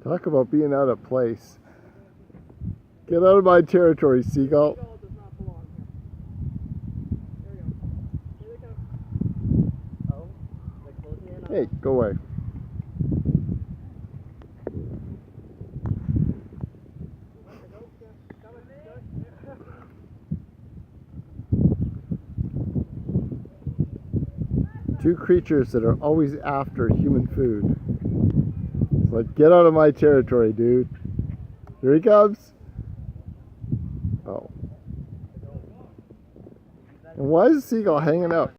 Talk about being out of place. Get out of my territory, seagull. Seagull does not belong here. There we go. Here they come. Oh, they're closing in on Hey, go away. Two creatures that are always after human food. It's like, get out of my territory, dude. Here he comes. Oh. And why is the seagull hanging out?